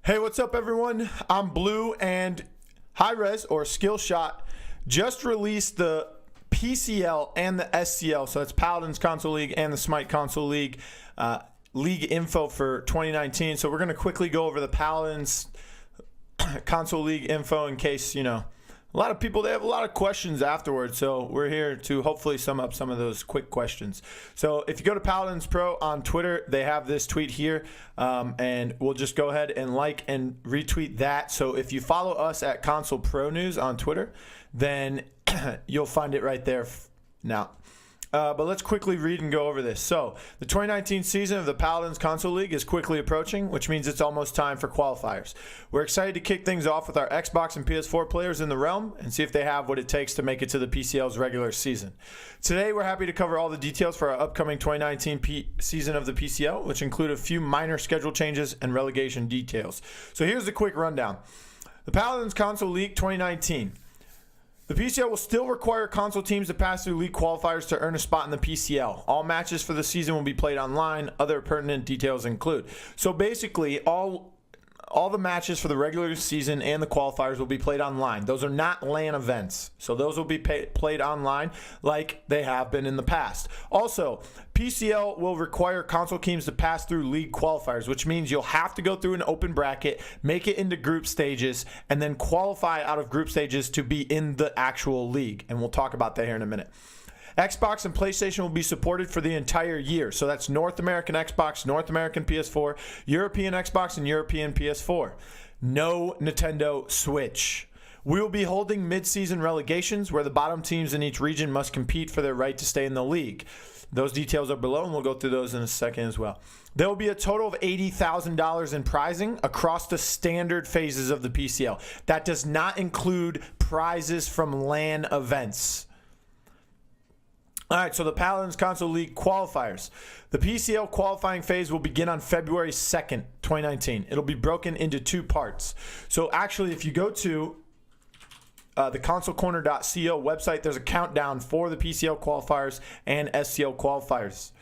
Hey, what's up, everyone? I'm Blue, and Hi-Res, or Skill Shot, just released the PCL and the SCL, so that's Paladins Console League and the Smite Console League, league info for 2019. So we're going to quickly go over the Paladins Console League info in case, a lot of people, they have a lot of questions afterwards, so we're here to hopefully sum up some of those quick questions. So if you go to Paladins Pro on Twitter, they have this tweet here, and we'll just go ahead and like and retweet that. So if you follow us at Console Pro News on Twitter, then you'll find it right there now. But let's quickly read and go over this. So the 2019 season of the Paladins Console League is quickly approaching, which means it's almost time for qualifiers. We're excited to kick things off with our Xbox and PS4 players in the realm and see if they have what it takes to make it to the PCL's regular season. Today, we're happy to cover all the details for our upcoming 2019 season of the PCL, which include a few minor schedule changes and relegation details. So here's the quick rundown. The Paladins Console League 2019. The PCL will still require console teams to pass through league qualifiers to earn a spot in the PCL. All matches for the season will be played online. Other pertinent details include. So basically, all the matches for the regular season and the qualifiers will be played online. Those are not LAN events. So those will be played online like they have been in the past. Also, PCL will require console teams to pass through league qualifiers, which means you'll have to go through an open bracket, make it into group stages, and then qualify out of group stages to be in the actual league. And we'll talk about that here in a minute. Xbox and PlayStation will be supported for the entire year. So that's North American Xbox, North American PS4, European Xbox, and European PS4. No Nintendo Switch. We will be holding mid-season relegations where the bottom teams in each region must compete for their right to stay in the league. Those details are below, and we'll go through those in a second as well. There will be a total of $80,000 in prizing across the standard phases of the PCL. That does not include prizes from LAN events. All right, so the Paladins Console League qualifiers. The PCL qualifying phase will begin on February 2nd, 2019. It'll be broken into two parts. So actually, if you go to the consolecorner.co website, there's a countdown for the PCL qualifiers and SCL qualifiers.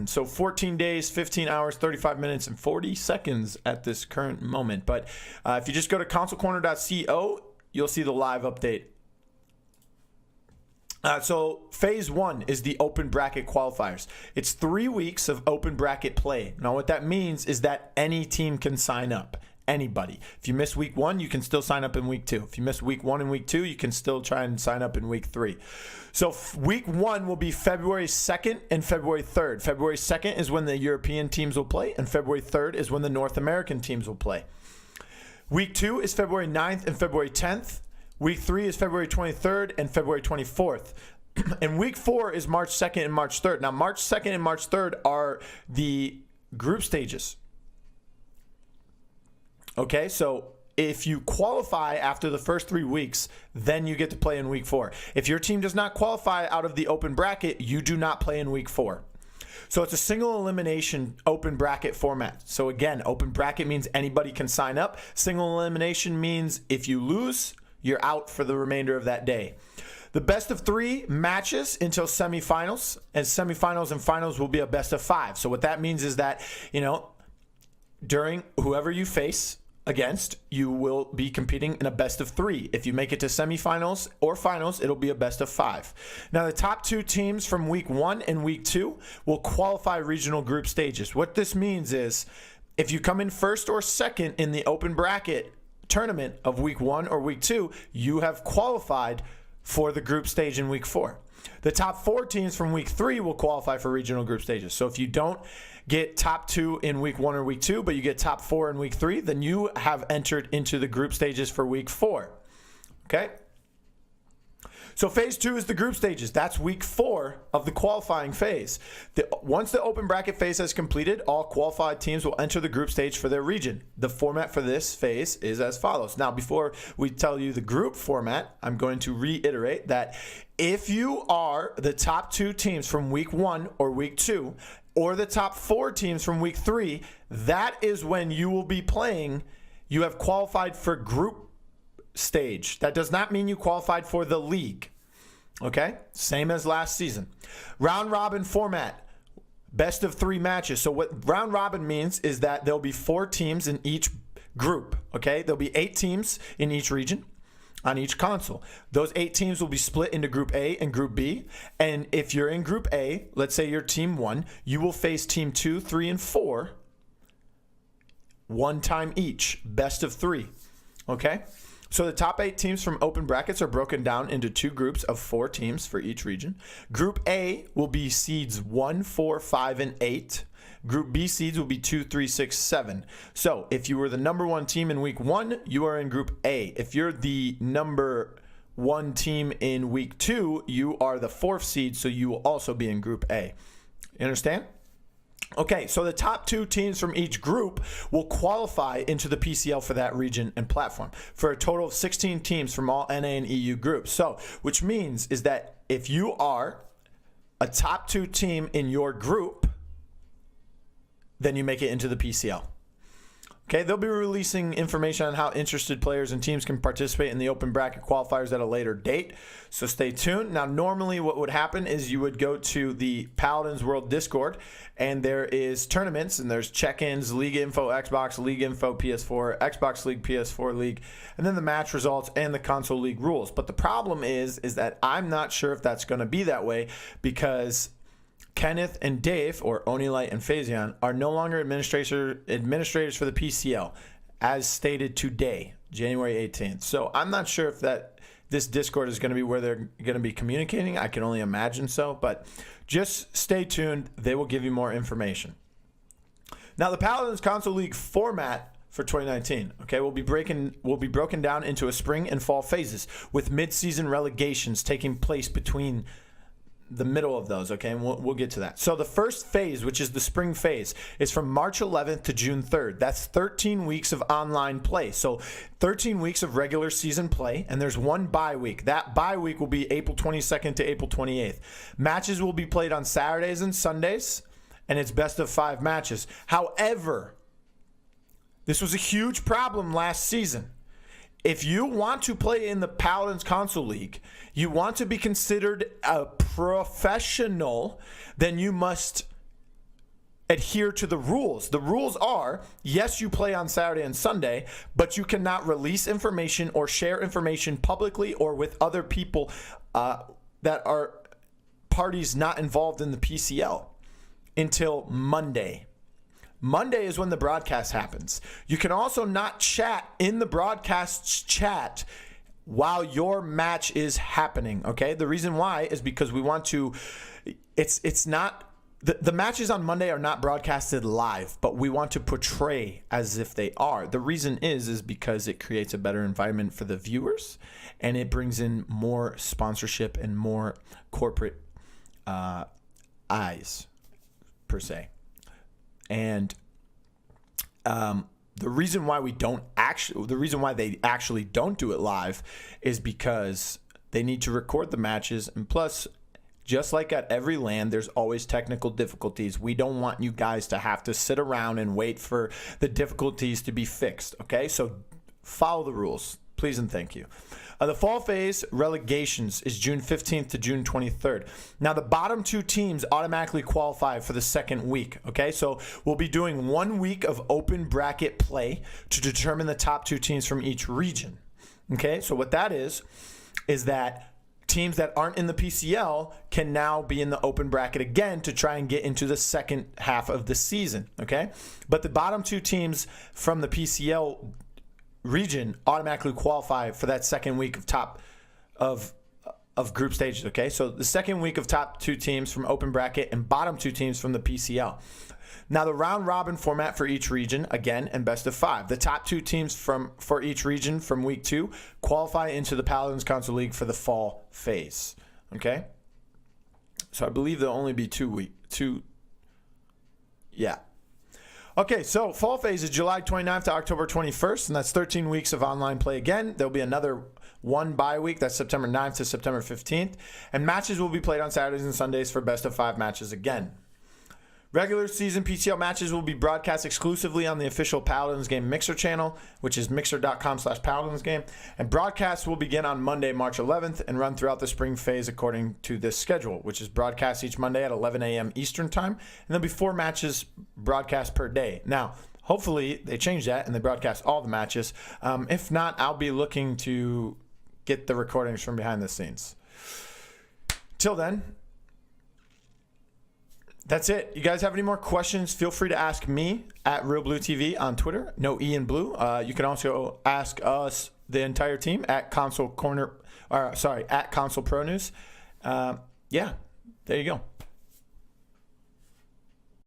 So 14 days, 15 hours, 35 minutes, and 40 seconds at this current moment. But if you just go to consolecorner.co, you'll see the live update. So phase one is the open bracket qualifiers. It's 3 weeks of open bracket play. Now what that means is that any team can sign up. Anybody. If you miss week 1, you can still sign up in week 2. If you miss week 1 and week 2, you can still try and sign up in week 3. So week 1 will be February 2nd and February 3rd. February 2nd is when the European teams will play, and February 3rd is when the North American teams will play. Week 2 is February 9th and February 10th. Week 3 is February 23rd and February 24th. And week 4 is March 2nd and March 3rd. Now, March 2nd and March 3rd are the group stages. Okay, so if you qualify after the first 3 weeks, then you get to play in week 4. If your team does not qualify out of the open bracket, you do not play in week 4. So it's a single elimination open bracket format. So again, open bracket means anybody can sign up. Single elimination means if you lose, you're out for the remainder of that day. The best of 3 matches until semifinals, and semifinals and finals will be a best of 5. So what that means is that, during whoever you face against, you will be competing in a best of 3. If you make it to semifinals or finals, it'll be a best of 5. Now, the top 2 teams from week 1 and week 2 will qualify regional group stages. What this means is if you come in first or second in the open bracket tournament of week 1 or week 2, you have qualified for the group stage in week 4. The top 4 teams from week 3 will qualify for regional group stages. So if you don't get top 2 in week 1 or week 2, but you get top 4 in week 3, then you have entered into the group stages for week 4. Okay? So phase 2 is the group stages. That's week 4 of the qualifying phase. Once the open bracket phase has completed, all qualified teams will enter the group stage for their region. The format for this phase is as follows. Now, before we tell you the group format, I'm going to reiterate that if you are the top 2 teams from week 1 or week 2, or the top 4 teams from week 3, that is when you will be playing. You have qualified for group stage. That does not mean you qualified for the league. Okay? Same as last season. Round robin format. best of 3 matches. So what round robin means is that there'll be 4 teams in each group, okay? There'll be 8 teams in each region on each console. Those 8 teams will be split into Group A and Group B. And if you're in Group A, let's say you're Team 1, you will face Team 2, 3, and 4 one time each, best of 3, okay? So the top 8 teams from open brackets are broken down into 2 groups of 4 teams for each region. Group A will be seeds 1, 4, 5, and 8. Group B seeds will be 2, 3, 6, 7. So if you were the number 1 team in week 1, you are in Group A. If you're the number 1 team in week 2, you are the 4th seed, so you will also be in Group A. You understand? Okay, so the top 2 teams from each group will qualify into the PCL for that region and platform for a total of 16 teams from all NA and EU groups. So, which means is that if you are a top 2 team in your group, then you make it into the PCL. Okay, they'll be releasing information on how interested players and teams can participate in the open bracket qualifiers at a later date, so stay tuned. Now, normally what would happen is you would go to the Paladins World Discord, and there is tournaments, and there's check-ins, League Info Xbox, League Info PS4, Xbox League, PS4 League, and then the match results and the console league rules. But the problem is that I'm not sure if that's going to be that way, because Kenneth and Dave, or Onilight and Phasion, are no longer administrators for the PCL, as stated today, January 18th. So I'm not sure if this Discord is going to be where they're going to be communicating. I can only imagine so, but just stay tuned. They will give you more information. Now, the Paladins Console League format for 2019, okay, will be broken down into a spring and fall phases, with mid-season relegations taking place between the middle of those, okay, and we'll get to that. So the first phase, which is the spring phase, is from March 11th to June 3rd. That's 13 weeks of online play. So 13 weeks of regular season play, and there's 1 bye week. That bye week will be April 22nd to April 28th. Matches will be played on Saturdays and Sundays, and it's best of 5 matches. However, this was a huge problem last season. If you want to play in the Paladins Console League, you want to be considered a professional, then you must adhere to the rules. The rules are, yes, you play on Saturday and Sunday, but you cannot release information or share information publicly or with other people that are parties not involved in the PCL until Monday. Monday is when the broadcast happens. You can also not chat in the broadcast chat while your match is happening, okay? The reason why is because we want to, it's not, the matches on Monday are not broadcasted live, but we want to portray as if they are. The reason is because it creates a better environment for the viewers, and it brings in more sponsorship and more corporate eyes, per se. And the reason why they actually don't do it live is because they need to record the matches, and plus, just like at every LAN, there's always technical difficulties. We don't want you guys to have to sit around and wait for the difficulties to be fixed, okay? So follow the rules, please and thank you. The fall phase relegations is June 15th to June 23rd. Now, the bottom 2 teams automatically qualify for the second week, okay? So we'll be doing 1 week of open bracket play to determine the top 2 teams from each region, okay? So what that is that teams that aren't in the PCL can now be in the open bracket again to try and get into the second half of the season, okay? But the bottom 2 teams from the PCL region automatically qualify for that second week of group stages, okay? So the second week of top 2 teams from open bracket and bottom 2 teams from the PCL. Now, the round robin format for each region, again, and best of 5. The top 2 teams for each region from week 2 qualify into the Paladins Console League for the fall phase, okay? So I believe there'll only be 2 yeah. Okay, so fall phase is July 29th to October 21st, and that's 13 weeks of online play again. There'll be another 1 bye week, that's September 9th to September 15th, and matches will be played on Saturdays and Sundays for best of 5 matches again. Regular season PCL matches will be broadcast exclusively on the official Paladins Game Mixer channel, which is mixer.com/PaladinsGame. And broadcasts will begin on Monday, March 11th, and run throughout the spring phase according to this schedule, which is broadcast each Monday at 11 a.m. Eastern Time. And there'll be 4 matches broadcast per day. Now, hopefully they change that and they broadcast all the matches. If not, I'll be looking to get the recordings from behind the scenes. Till then, that's it. You guys have any more questions, feel free to ask me at RealBlueTV on Twitter. No E in blue. You can also ask us, the entire team, at Console Pro News. Yeah, there you go.